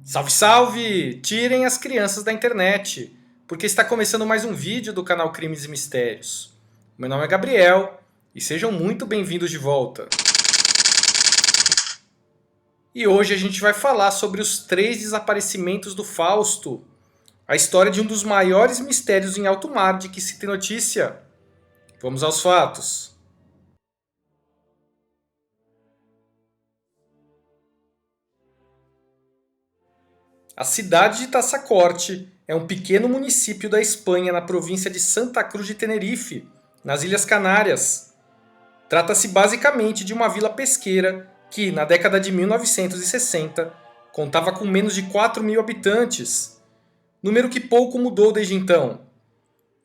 Salve, salve! Tirem as crianças da internet, porque está começando mais um vídeo do canal Crimes e Mistérios. Meu nome é Gabriel e sejam muito bem-vindos de volta. E hoje a gente vai falar sobre os 3 desaparecimentos do Fausto, a história de um dos maiores mistérios em alto mar de que se tem notícia. Vamos aos fatos. A cidade de Taçacorte é um pequeno município da Espanha na província de Santa Cruz de Tenerife, nas Ilhas Canárias. Trata-se basicamente de uma vila pesqueira que, na década de 1960, contava com menos de 4.000 habitantes, número que pouco mudou desde então.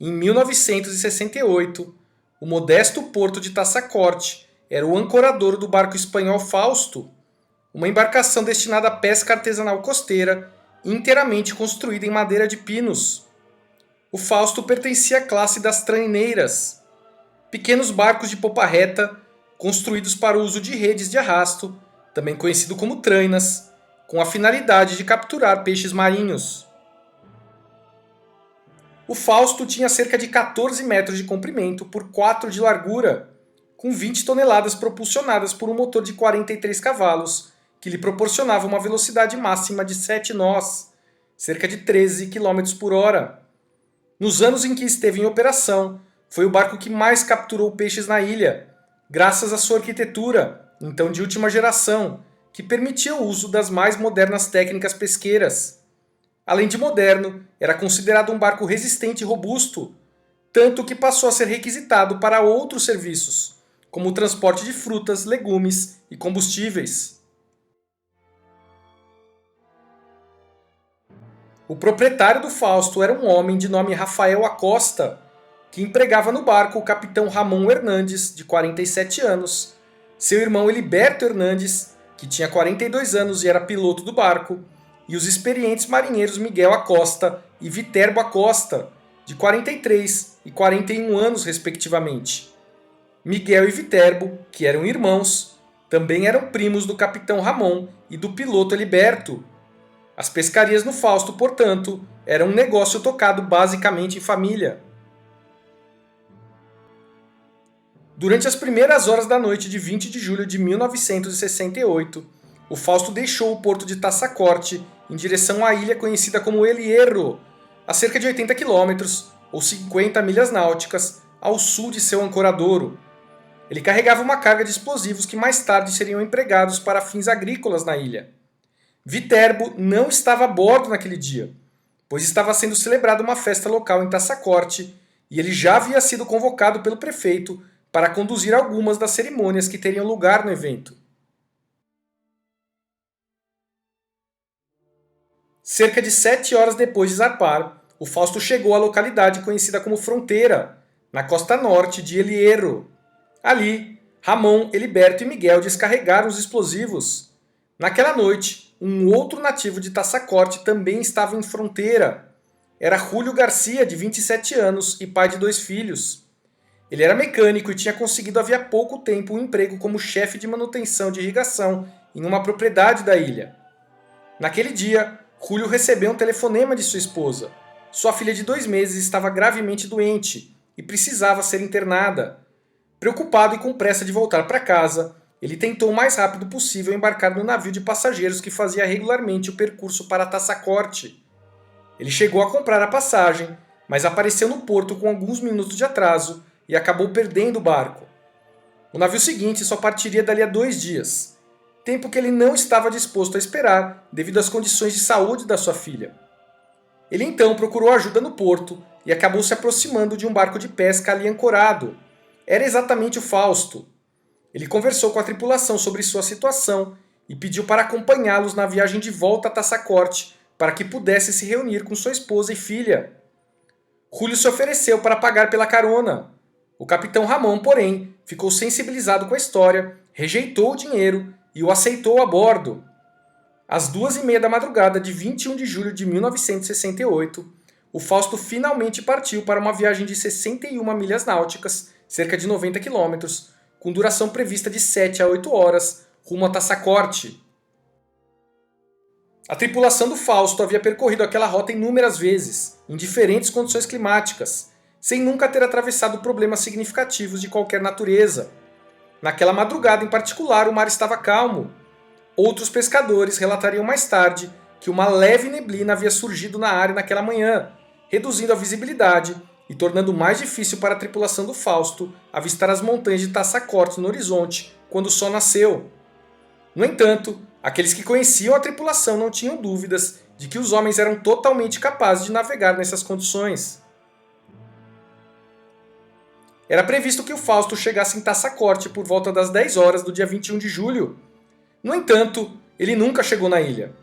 Em 1968, o modesto porto de Taçacorte era o ancoradouro do barco espanhol Fausto, uma embarcação destinada à pesca artesanal costeira inteiramente construída em madeira de pinos. O Fausto pertencia à classe das traineiras, pequenos barcos de popa reta construídos para o uso de redes de arrasto, também conhecido como trainas, com a finalidade de capturar peixes marinhos. O Fausto tinha cerca de 14 metros de comprimento por 4 de largura, com 20 toneladas propulsionadas por um motor de 43 cavalos, que lhe proporcionava uma velocidade máxima de 7 nós, cerca de 13 km por hora. Nos anos em que esteve em operação, foi o barco que mais capturou peixes na ilha, graças à sua arquitetura, então de última geração, que permitia o uso das mais modernas técnicas pesqueiras. Além de moderno, era considerado um barco resistente e robusto, tanto que passou a ser requisitado para outros serviços, como o transporte de frutas, legumes e combustíveis. O proprietário do Fausto era um homem de nome Rafael Acosta, que empregava no barco o capitão Ramon Hernandes, de 47 anos, seu irmão Heliberto Hernandes, que tinha 42 anos e era piloto do barco, e os experientes marinheiros Miguel Acosta e Viterbo Acosta, de 43 e 41 anos respectivamente. Miguel e Viterbo, que eram irmãos, também eram primos do capitão Ramon e do piloto Heliberto. As pescarias no Fausto, portanto, eram um negócio tocado basicamente em família. Durante as primeiras horas da noite de 20 de julho de 1968, o Fausto deixou o porto de Taçacorte em direção à ilha conhecida como El Hierro, a cerca de 80 km, ou 50 milhas náuticas, ao sul de seu ancoradouro. Ele carregava uma carga de explosivos que mais tarde seriam empregados para fins agrícolas na ilha. Viterbo não estava a bordo naquele dia, pois estava sendo celebrada uma festa local em Taçacorte e ele já havia sido convocado pelo prefeito para conduzir algumas das cerimônias que teriam lugar no evento. Cerca de 7 horas depois de zarpar, o Fausto chegou à localidade conhecida como Fronteira, na costa norte de El Hierro. Ali, Ramon, Heliberto e Miguel descarregaram os explosivos. Naquela noite, um outro nativo de Taçacorte também estava em Fronteira. Era Julio Garcia, de 27 anos e pai de 2 filhos. Ele era mecânico e tinha conseguido havia pouco tempo um emprego como chefe de manutenção de irrigação em uma propriedade da ilha. Naquele dia, Julio recebeu um telefonema de sua esposa. Sua filha de 2 meses estava gravemente doente e precisava ser internada. Preocupado e com pressa de voltar para casa, ele tentou o mais rápido possível embarcar no navio de passageiros que fazia regularmente o percurso para Taçacorte. Ele chegou a comprar a passagem, mas apareceu no porto com alguns minutos de atraso e acabou perdendo o barco. O navio seguinte só partiria dali a 2 dias, tempo que ele não estava disposto a esperar devido às condições de saúde da sua filha. Ele então procurou ajuda no porto e acabou se aproximando de um barco de pesca ali ancorado. Era exatamente o Fausto. Ele conversou com a tripulação sobre sua situação e pediu para acompanhá-los na viagem de volta a Taçacorte para que pudesse se reunir com sua esposa e filha. Julio se ofereceu para pagar pela carona. O capitão Ramon, porém, ficou sensibilizado com a história, rejeitou o dinheiro e o aceitou a bordo. Às 2h30 da madrugada de 21 de julho de 1968, o Fausto finalmente partiu para uma viagem de 61 milhas náuticas, cerca de 90 km, com duração prevista de 7 a 8 horas, rumo a Taçacorte. A tripulação do Fausto havia percorrido aquela rota inúmeras vezes, em diferentes condições climáticas, sem nunca ter atravessado problemas significativos de qualquer natureza. Naquela madrugada em particular, o mar estava calmo. Outros pescadores relatariam mais tarde que uma leve neblina havia surgido na área naquela manhã, reduzindo a visibilidade e tornando mais difícil para a tripulação do Fausto avistar as montanhas de Tassacorte no horizonte quando o sol nasceu. No entanto, aqueles que conheciam a tripulação não tinham dúvidas de que os homens eram totalmente capazes de navegar nessas condições. Era previsto que o Fausto chegasse em Tassacorte por volta das 10 horas do dia 21 de julho. No entanto, ele nunca chegou na ilha.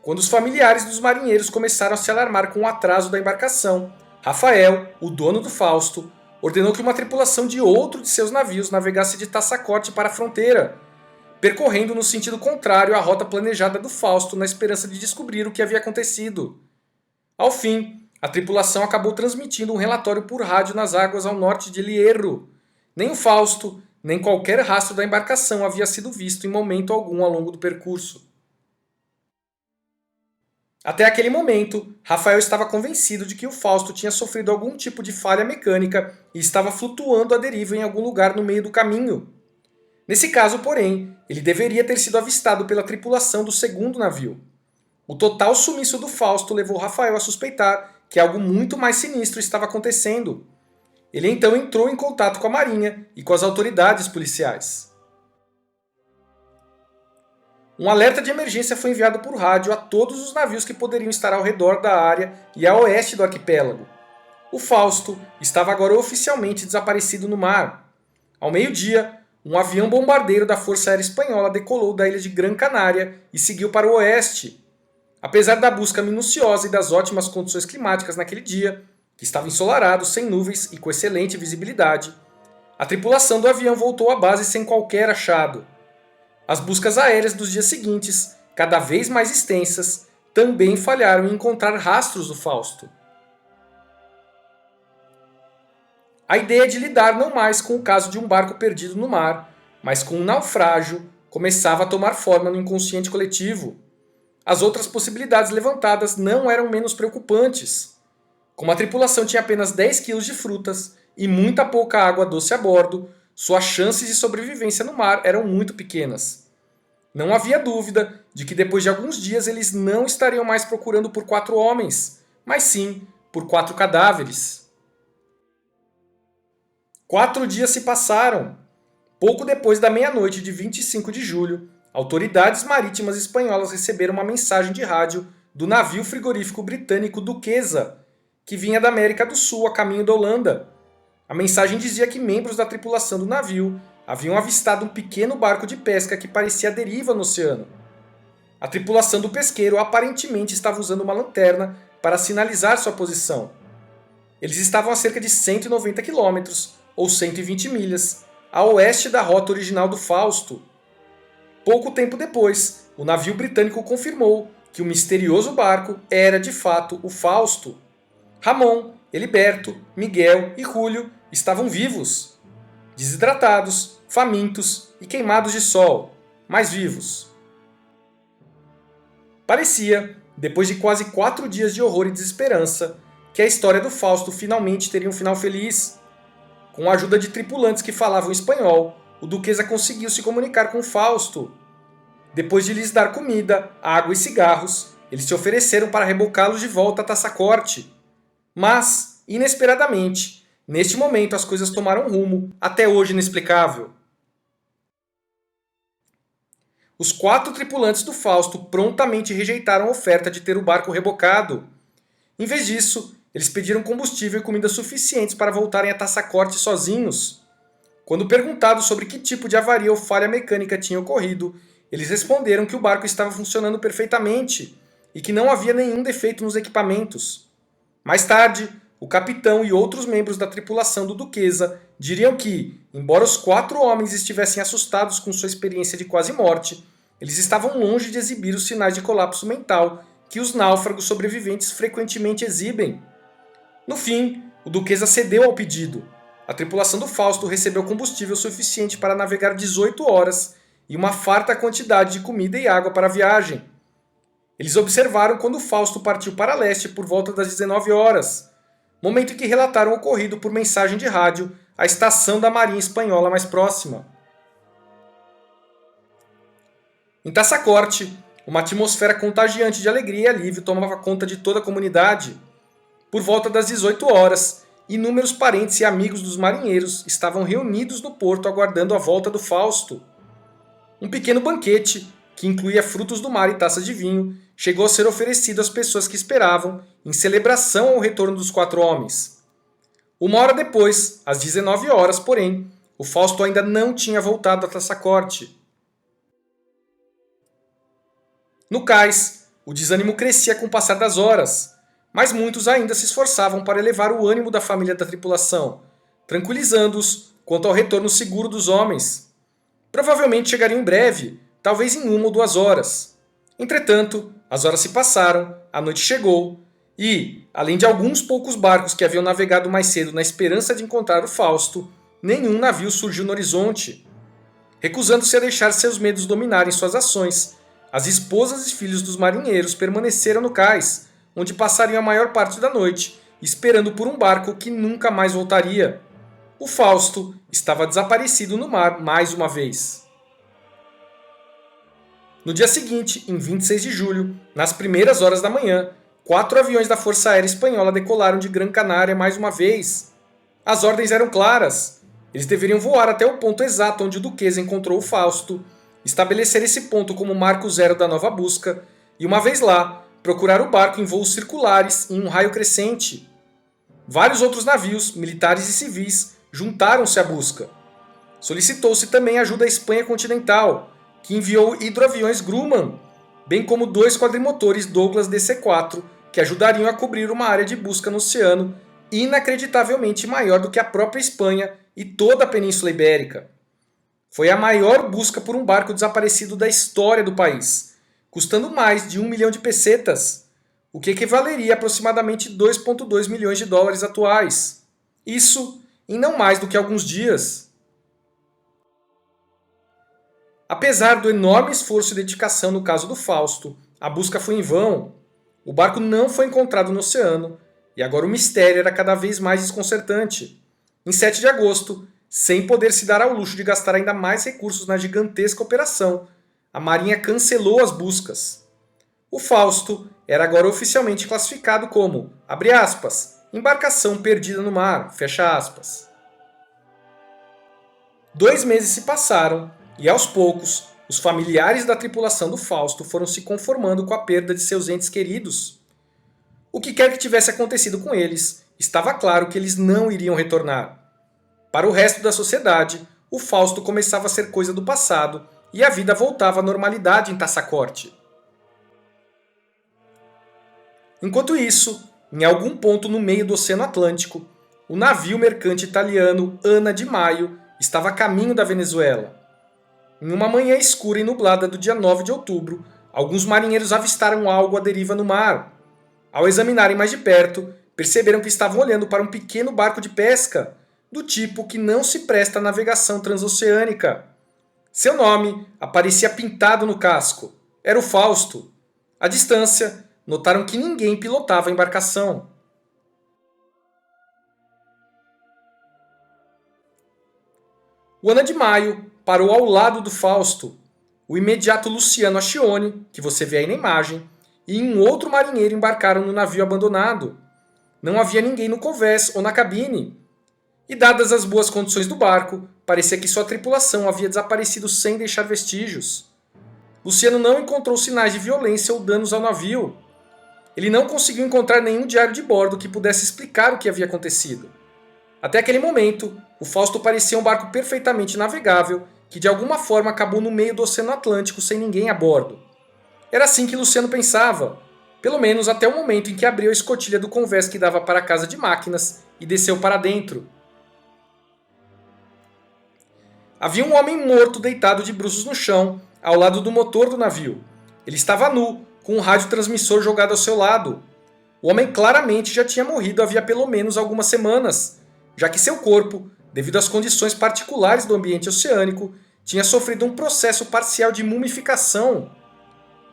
Quando os familiares dos marinheiros começaram a se alarmar com o atraso da embarcação, Rafael, o dono do Fausto, ordenou que uma tripulação de outro de seus navios navegasse de Tassacorte para a fronteira, percorrendo no sentido contrário à rota planejada do Fausto na esperança de descobrir o que havia acontecido. Ao fim, a tripulação acabou transmitindo um relatório por rádio nas águas ao norte de El Hierro. Nem o Fausto, nem qualquer rastro da embarcação havia sido visto em momento algum ao longo do percurso. Até aquele momento, Rafael estava convencido de que o Fausto tinha sofrido algum tipo de falha mecânica e estava flutuando à deriva em algum lugar no meio do caminho. Nesse caso, porém, ele deveria ter sido avistado pela tripulação do segundo navio. O total sumiço do Fausto levou Rafael a suspeitar que algo muito mais sinistro estava acontecendo. Ele então entrou em contato com a Marinha e com as autoridades policiais. Um alerta de emergência foi enviado por rádio a todos os navios que poderiam estar ao redor da área e a oeste do arquipélago. O Fausto estava agora oficialmente desaparecido no mar. Ao meio-dia, um avião bombardeiro da Força Aérea Espanhola decolou da ilha de Gran Canária e seguiu para o oeste. Apesar da busca minuciosa e das ótimas condições climáticas naquele dia, que estava ensolarado, sem nuvens e com excelente visibilidade, a tripulação do avião voltou à base sem qualquer achado. As buscas aéreas dos dias seguintes, cada vez mais extensas, também falharam em encontrar rastros do Fausto. A ideia de lidar não mais com o caso de um barco perdido no mar, mas com um naufrágio, começava a tomar forma no inconsciente coletivo. As outras possibilidades levantadas não eram menos preocupantes. Como a tripulação tinha apenas 10 quilos de frutas e muita pouca água doce a bordo, suas chances de sobrevivência no mar eram muito pequenas. Não havia dúvida de que depois de alguns dias eles não estariam mais procurando por 4 homens, mas sim por 4 cadáveres. 4 dias se passaram. Pouco depois da meia-noite de 25 de julho, autoridades marítimas espanholas receberam uma mensagem de rádio do navio frigorífico britânico Duquesa, que vinha da América do Sul a caminho da Holanda. A mensagem dizia que membros da tripulação do navio haviam avistado um pequeno barco de pesca que parecia à deriva no oceano. A tripulação do pesqueiro aparentemente estava usando uma lanterna para sinalizar sua posição. Eles estavam a cerca de 190 quilômetros, ou 120 milhas, a oeste da rota original do Fausto. Pouco tempo depois, o navio britânico confirmou que o misterioso barco era de fato o Fausto. Ramon, Eliberto, Miguel e Julio estavam vivos. Desidratados, famintos e queimados de sol, mas vivos. Parecia, depois de quase 4 dias de horror e desesperança, que a história do Fausto finalmente teria um final feliz. Com a ajuda de tripulantes que falavam espanhol, o Duquesa conseguiu se comunicar com o Fausto. Depois de lhes dar comida, água e cigarros, eles se ofereceram para rebocá-los de volta a Tassacorte. Mas, inesperadamente, neste momento as coisas tomaram um rumo até hoje inexplicável. Os 4 tripulantes do Fausto prontamente rejeitaram a oferta de ter o barco rebocado. Em vez disso, eles pediram combustível e comida suficientes para voltarem a Tassacorte sozinhos. Quando perguntados sobre que tipo de avaria ou falha mecânica tinha ocorrido, eles responderam que o barco estava funcionando perfeitamente e que não havia nenhum defeito nos equipamentos. Mais tarde, o capitão e outros membros da tripulação do Duquesa diriam que, embora os 4 homens estivessem assustados com sua experiência de quase morte, eles estavam longe de exibir os sinais de colapso mental que os náufragos sobreviventes frequentemente exibem. No fim, o Duquesa cedeu ao pedido. A tripulação do Fausto recebeu combustível suficiente para navegar 18 horas e uma farta quantidade de comida e água para a viagem. Eles observaram quando Fausto partiu para leste por volta das 19 horas, momento em que relataram o ocorrido por mensagem de rádio à estação da Marinha Espanhola mais próxima. Em Tassacorte, uma atmosfera contagiante de alegria e alívio tomava conta de toda a comunidade. Por volta das 18 horas, inúmeros parentes e amigos dos marinheiros estavam reunidos no porto aguardando a volta do Fausto. Um pequeno banquete, que incluía frutos do mar e taças de vinho, chegou a ser oferecido às pessoas que esperavam, em celebração ao retorno dos 4 homens. Uma hora depois, às 19 horas, porém, o Fausto ainda não tinha voltado a Tassacorte. No cais, o desânimo crescia com o passar das horas, mas muitos ainda se esforçavam para elevar o ânimo da família da tripulação, tranquilizando-os quanto ao retorno seguro dos homens. Provavelmente chegariam em breve, talvez em 1 ou 2 horas. Entretanto, as horas se passaram, a noite chegou, e, além de alguns poucos barcos que haviam navegado mais cedo na esperança de encontrar o Fausto, nenhum navio surgiu no horizonte. Recusando-se a deixar seus medos dominarem suas ações, as esposas e filhos dos marinheiros permaneceram no cais, onde passariam a maior parte da noite, esperando por um barco que nunca mais voltaria. O Fausto estava desaparecido no mar mais uma vez. No dia seguinte, em 26 de julho, nas primeiras horas da manhã, 4 aviões da Força Aérea Espanhola decolaram de Gran Canária mais uma vez. As ordens eram claras. Eles deveriam voar até o ponto exato onde o Duquesa encontrou o Fausto, estabelecer esse ponto como marco zero da nova busca e, uma vez lá, procurar o barco em voos circulares em um raio crescente. Vários outros navios, militares e civis, juntaram-se à busca. Solicitou-se também ajuda à Espanha continental, que enviou hidroaviões Grumman, bem como 2 quadrimotores Douglas DC-4, que ajudariam a cobrir uma área de busca no oceano inacreditavelmente maior do que a própria Espanha e toda a Península Ibérica. Foi a maior busca por um barco desaparecido da história do país, custando mais de 1 milhão de pesetas, o que equivaleria a aproximadamente 2,2 milhões de dólares atuais. Isso em não mais do que alguns dias. Apesar do enorme esforço e dedicação no caso do Fausto, a busca foi em vão. O barco não foi encontrado no oceano e agora o mistério era cada vez mais desconcertante. Em 7 de agosto, sem poder se dar ao luxo de gastar ainda mais recursos na gigantesca operação, a Marinha cancelou as buscas. O Fausto era agora oficialmente classificado como, abre aspas, embarcação perdida no mar, fecha aspas. 2 meses se passaram e, aos poucos, os familiares da tripulação do Fausto foram se conformando com a perda de seus entes queridos. O que quer que tivesse acontecido com eles, estava claro que eles não iriam retornar. Para o resto da sociedade, o Fausto começava a ser coisa do passado e a vida voltava à normalidade em Tassacorte. Enquanto isso, em algum ponto no meio do Oceano Atlântico, o navio mercante italiano Ana de Maio estava a caminho da Venezuela. Em uma manhã escura e nublada do dia 9 de outubro, alguns marinheiros avistaram algo à deriva no mar. Ao examinarem mais de perto, perceberam que estavam olhando para um pequeno barco de pesca, do tipo que não se presta à navegação transoceânica. Seu nome aparecia pintado no casco. Era o Fausto. À distância, notaram que ninguém pilotava a embarcação. O Ana de Maio parou ao lado do Fausto. O imediato Luciano Ascione, que você vê aí na imagem, e um outro marinheiro embarcaram no navio abandonado. Não havia ninguém no convés ou na cabine. E, dadas as boas condições do barco, parecia que sua tripulação havia desaparecido sem deixar vestígios. Luciano não encontrou sinais de violência ou danos ao navio. Ele não conseguiu encontrar nenhum diário de bordo que pudesse explicar o que havia acontecido. Até aquele momento, o Fausto parecia um barco perfeitamente navegável que de alguma forma acabou no meio do Oceano Atlântico sem ninguém a bordo. Era assim que Luciano pensava, pelo menos até o momento em que abriu a escotilha do convés que dava para a casa de máquinas e desceu para dentro. Havia um homem morto deitado de bruços no chão, ao lado do motor do navio. Ele estava nu, com um radiotransmissor jogado ao seu lado. O homem claramente já tinha morrido havia pelo menos algumas semanas, já que seu corpo, devido às condições particulares do ambiente oceânico, tinha sofrido um processo parcial de mumificação.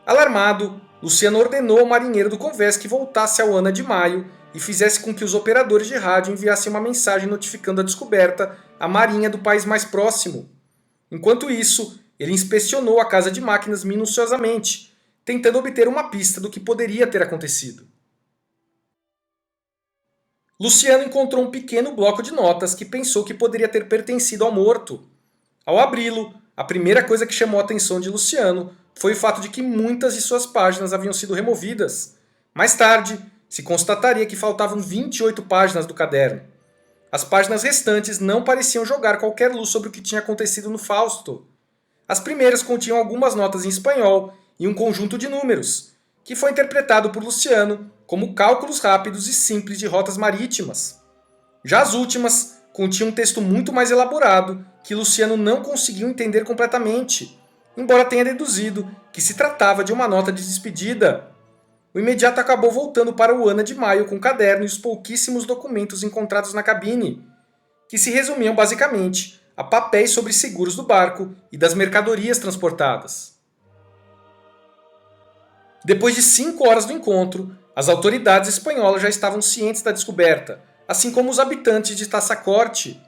Alarmado, Luciano ordenou ao marinheiro do convés que voltasse ao Ana de Maio e fizesse com que os operadores de rádio enviassem uma mensagem notificando a descoberta à marinha do país mais próximo. Enquanto isso, ele inspecionou a casa de máquinas minuciosamente, tentando obter uma pista do que poderia ter acontecido. Luciano encontrou um pequeno bloco de notas que pensou que poderia ter pertencido ao morto. Ao abri-lo, a primeira coisa que chamou a atenção de Luciano foi o fato de que muitas de suas páginas haviam sido removidas. Mais tarde, se constataria que faltavam 28 páginas do caderno. As páginas restantes não pareciam jogar qualquer luz sobre o que tinha acontecido no Fausto. As primeiras continham algumas notas em espanhol e um conjunto de números, que foi interpretado por Luciano como cálculos rápidos e simples de rotas marítimas. Já as últimas continham um texto muito mais elaborado que Luciano não conseguiu entender completamente, embora tenha deduzido que se tratava de uma nota de despedida. O imediato acabou voltando para o Ana de Maio com o caderno e os pouquíssimos documentos encontrados na cabine, que se resumiam basicamente a papéis sobre seguros do barco e das mercadorias transportadas. Depois de 5 horas do encontro, as autoridades espanholas já estavam cientes da descoberta, assim como os habitantes de Tassacorte.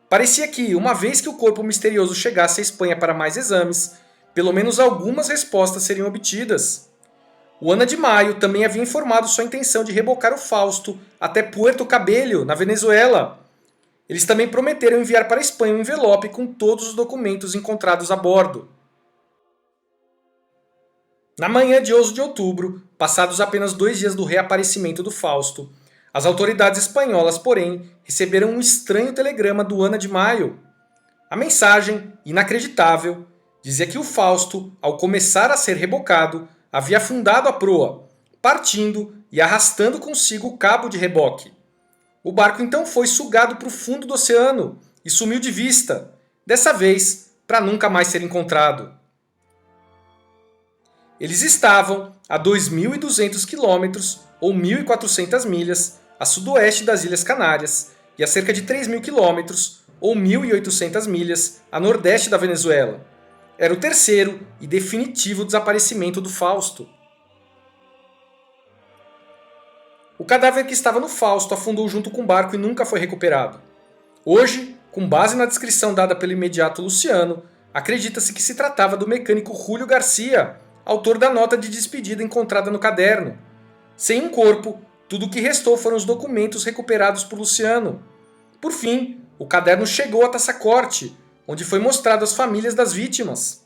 Parecia que, uma vez que o corpo misterioso chegasse à Espanha para mais exames, pelo menos algumas respostas seriam obtidas. O Ana de Maio também havia informado sua intenção de rebocar o Fausto até Puerto Cabello, na Venezuela. Eles também prometeram enviar para a Espanha um envelope com todos os documentos encontrados a bordo. Na manhã de 11 de outubro, passados apenas 2 dias do reaparecimento do Fausto, as autoridades espanholas, porém, receberam um estranho telegrama do Ana de Maio. A mensagem, inacreditável, dizia que o Fausto, ao começar a ser rebocado, havia afundado a proa, partindo e arrastando consigo o cabo de reboque. O barco então foi sugado para o fundo do oceano e sumiu de vista, dessa vez para nunca mais ser encontrado. Eles estavam a 2.200 quilômetros ou 1.400 milhas a sudoeste das Ilhas Canárias e a cerca de 3.000 quilômetros ou 1.800 milhas a nordeste da Venezuela. Era o terceiro e definitivo desaparecimento do Fausto. O cadáver que estava no Fausto afundou junto com o barco e nunca foi recuperado. Hoje, com base na descrição dada pelo imediato Luciano, acredita-se que se tratava do mecânico Julio Garcia, autor da nota de despedida encontrada no caderno. Sem um corpo, tudo o que restou foram os documentos recuperados por Luciano. Por fim, o caderno chegou a Tassacorte, onde foi mostrado às famílias das vítimas.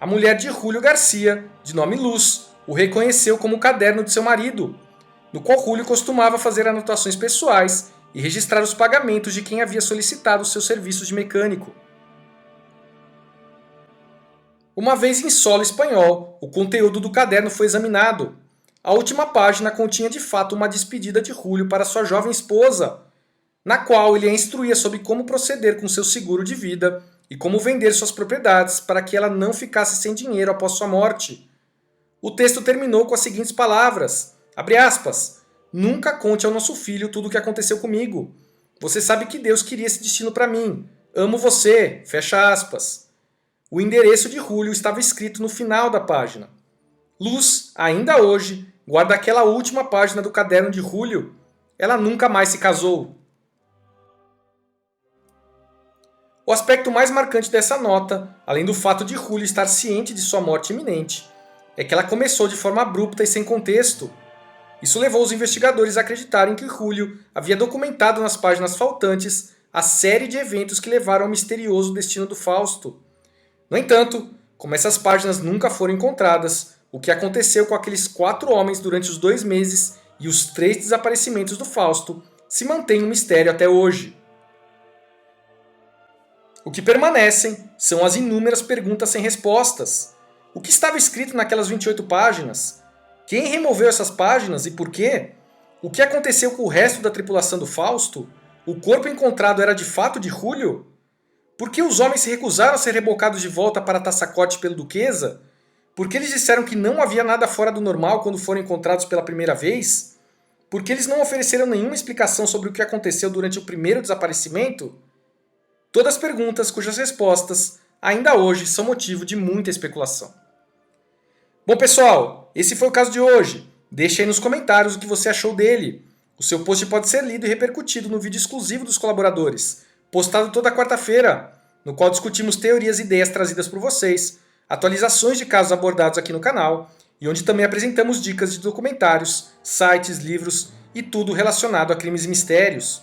A mulher de Julio Garcia, de nome Luz, o reconheceu como o caderno de seu marido, no qual Julio costumava fazer anotações pessoais e registrar os pagamentos de quem havia solicitado seus serviços de mecânico. Uma vez em solo espanhol, o conteúdo do caderno foi examinado. A última página continha de fato uma despedida de Julio para sua jovem esposa, na qual ele a instruía sobre como proceder com seu seguro de vida e como vender suas propriedades para que ela não ficasse sem dinheiro após sua morte. O texto terminou com as seguintes palavras, abre aspas, nunca conte ao nosso filho tudo o que aconteceu comigo. Você sabe que Deus queria esse destino para mim. Amo você, fecha aspas. O endereço de Julio estava escrito no final da página. Luz, ainda hoje, guarda aquela última página do caderno de Julio. Ela nunca mais se casou. O aspecto mais marcante dessa nota, além do fato de Julio estar ciente de sua morte iminente, é que ela começou de forma abrupta e sem contexto. Isso levou os investigadores a acreditarem que Julio havia documentado nas páginas faltantes a série de eventos que levaram ao misterioso destino do Fausto. No entanto, como essas páginas nunca foram encontradas, o que aconteceu com aqueles 4 homens durante os 2 meses e os 3 desaparecimentos do Fausto se mantém um mistério até hoje. O que permanecem são as inúmeras perguntas sem respostas. O que estava escrito naquelas 28 páginas? Quem removeu essas páginas e por quê? O que aconteceu com o resto da tripulação do Fausto? O corpo encontrado era de fato de Julio? Por que os homens se recusaram a ser rebocados de volta para Tassacorte pelo Duquesa? Por que eles disseram que não havia nada fora do normal quando foram encontrados pela primeira vez? Por que eles não ofereceram nenhuma explicação sobre o que aconteceu durante o primeiro desaparecimento? Todas perguntas cujas respostas, ainda hoje, são motivo de muita especulação. Bom, pessoal, esse foi o caso de hoje. Deixe aí nos comentários o que você achou dele. O seu post pode ser lido e repercutido no vídeo exclusivo dos colaboradores, postado toda quarta-feira, no qual discutimos teorias e ideias trazidas por vocês, atualizações de casos abordados aqui no canal e onde também apresentamos dicas de documentários, sites, livros e tudo relacionado a crimes e mistérios.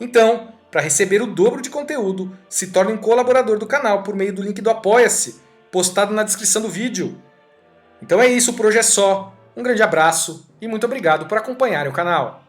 Então, para receber o dobro de conteúdo, se torne um colaborador do canal por meio do link do Apoia-se, postado na descrição do vídeo. Então é isso, por hoje é só. Um grande abraço e muito obrigado por acompanhar o canal.